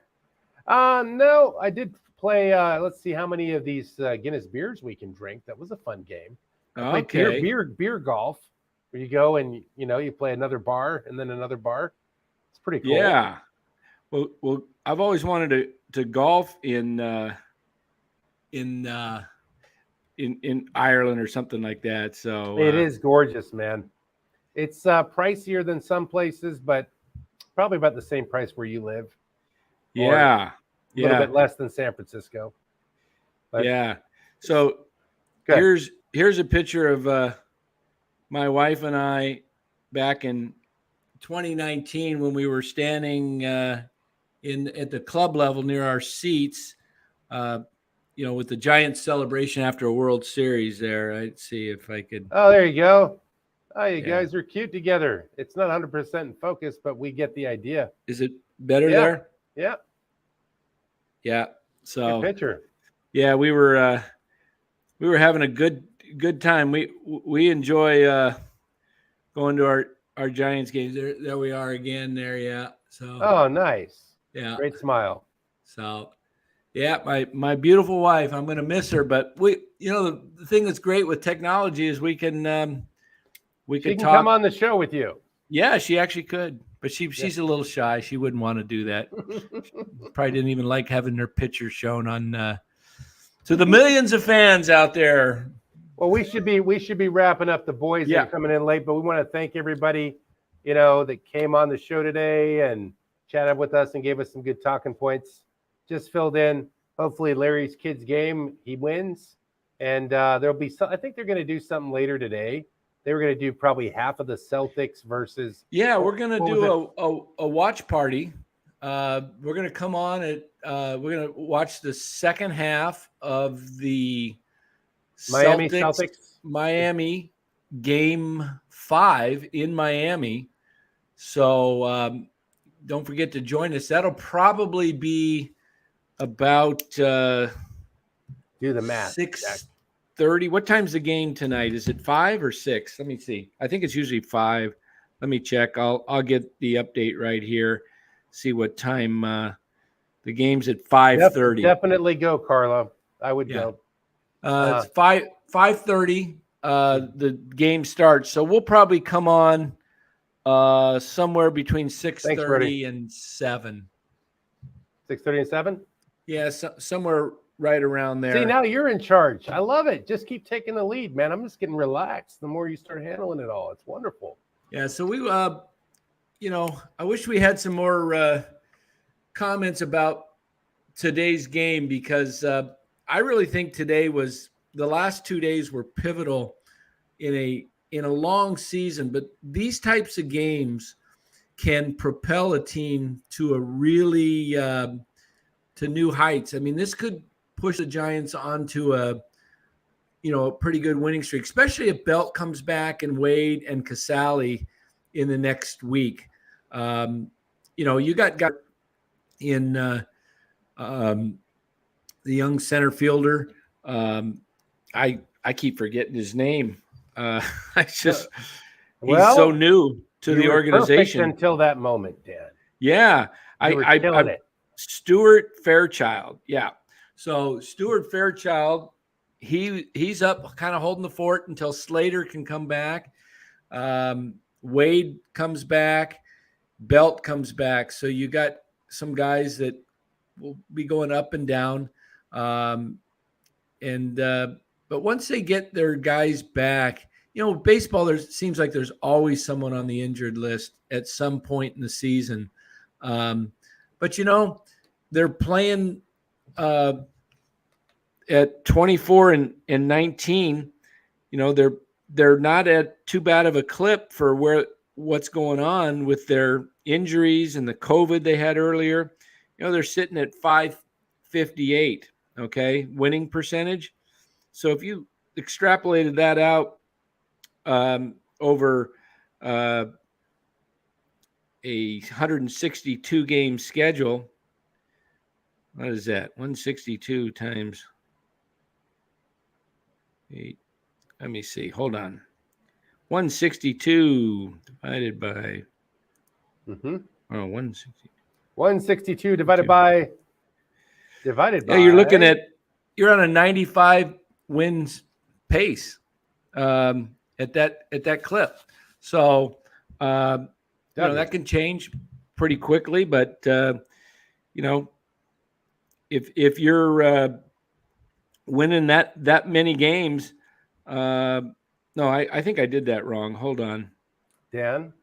No, I did play. Let's see how many of these Guinness beers we can drink. That was a fun game. Okay. Beer golf, where you go and you play another bar and then another bar. It's pretty cool. Yeah. Well, I've always wanted to golf in Ireland or something like that. So it is gorgeous, man. It's pricier than some places, but probably about the same price where you live. Yeah. A little bit less than San Francisco. But yeah. So here's a picture of my wife and I back in 2019 when we were standing at the club level near our seats, with the Giants celebration after a World Series there. I'd see if I could. Oh, there you go. Oh, you guys are cute together. It's not 100% in focus, but we get the idea. Is it better there? Yeah. Yeah. So good picture. Yeah, we were having a good time. We enjoy going to our Giants games. There we are again there. Yeah. So. Oh, nice. Yeah. Great smile. So. Yeah, my beautiful wife. I'm going to miss her, but the thing that's great with technology is we can talk. Come on the show with you. Yeah, she actually could, but she's a little shy. She wouldn't want to do that. Probably didn't even like having her picture shown on to the millions of fans out there. Well, we should be wrapping up. The boys are coming in late, but we want to thank everybody, that came on the show today and chatted with us and gave us some good talking points. Just filled in. Hopefully Larry's kids game, he wins. And there'll be some, I think they're going to do something later today. They were going to do probably half of the Celtics versus. Yeah, we're going to do a watch party. We're going to come on we're going to watch the second half of the Miami game 5 in Miami. So don't forget to join us. That'll probably be about do the math. 6:30. What time's the game tonight? Is it 5 or 6? Let me see. I think it's usually 5. Let me check. I'll get the update right here. See what time the game's at 5:30. Definitely go, Carlo. I would go. It's 5:30. The game starts. So we'll probably come on somewhere between 6:30 and 7. 6:30 and 7? Yeah, somewhere right around there. See, now you're in charge. I love it. Just keep taking the lead, man. I'm just getting relaxed the more you start handling it all. It's wonderful. Yeah, so we, I wish we had some more comments about today's game because I really think today the last 2 days were pivotal in a long season. But these types of games can propel a team to a really to new heights. I mean, this could push the Giants onto a pretty good winning streak, especially if Belt comes back and Wade and Casale in the next week. You got in the young center fielder. I keep forgetting his name. He's so new to the organization. Perfect until that moment, Dan. Yeah, You were killing it. Stuart Fairchild. Yeah. So Stuart Fairchild, he's up kind of holding the fort until Slater can come back. Wade comes back. Belt comes back. So you got some guys that will be going up and down. But once they get their guys back, baseball, seems like there's always someone on the injured list at some point in the season. But they're playing at 24 and 19. They're not at too bad of a clip for what's going on with their injuries and the COVID they had earlier. They're sitting at 558, okay, winning percentage. So if you extrapolated that out over a 162 game schedule, what is that? 162 times 8. Let me see. Hold on. 162 divided by. 160. 162 divided by. Yeah, you're on a 95 wins pace at that clip. So that can change pretty quickly, but if you're winning that many games, no, I think I did that wrong. Hold on, Dan.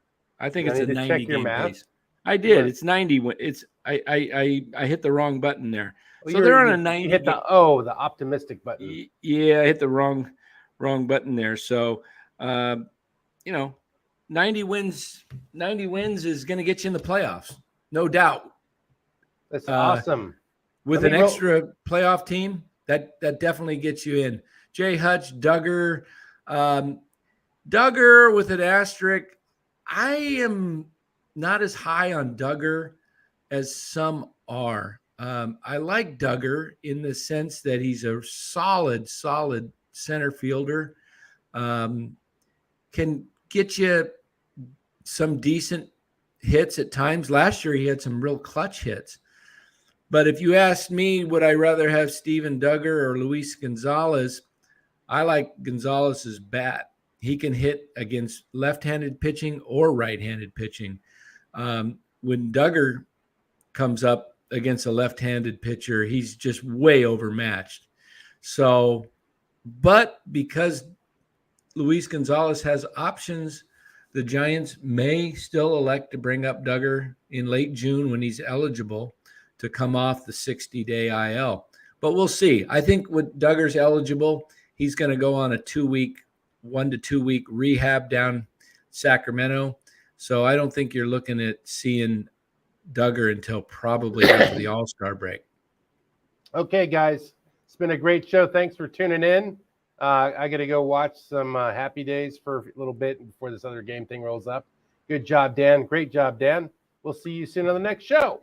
I think it's a 90 game math. pace. I did. It's 90. It's I hit the wrong button there. So they're on a 90. You hit the optimistic button. Yeah, I hit the wrong button there. So 90 wins is going to get you in the playoffs, no doubt. That's awesome. With an extra playoff team, that definitely gets you in. Jay Hutch, Duggar with an asterisk. I am not as high on Duggar as some are. I like Duggar in the sense that he's a solid center fielder. Can get you some decent hits at times. Last year he had some real clutch hits. But if you ask me, would I rather have Steven Duggar or Luis Gonzalez? I like Gonzalez's bat. He can hit against left-handed pitching or right-handed pitching. When Duggar comes up against a left-handed pitcher, he's just way overmatched. So, but because Luis Gonzalez has options, the Giants may still elect to bring up Duggar in late June when he's eligible to come off the 60-day IL. But we'll see. I think when Duggar's eligible, he's going to go on a 1 to 2 week rehab down Sacramento. So I don't think you're looking at seeing Duggar until probably after the All-Star break. Okay, guys. It's been a great show. Thanks for tuning in. I got to go watch some Happy Days for a little bit before this other game thing rolls up. Good job, Dan. Great job, Dan. We'll see you soon on the next show.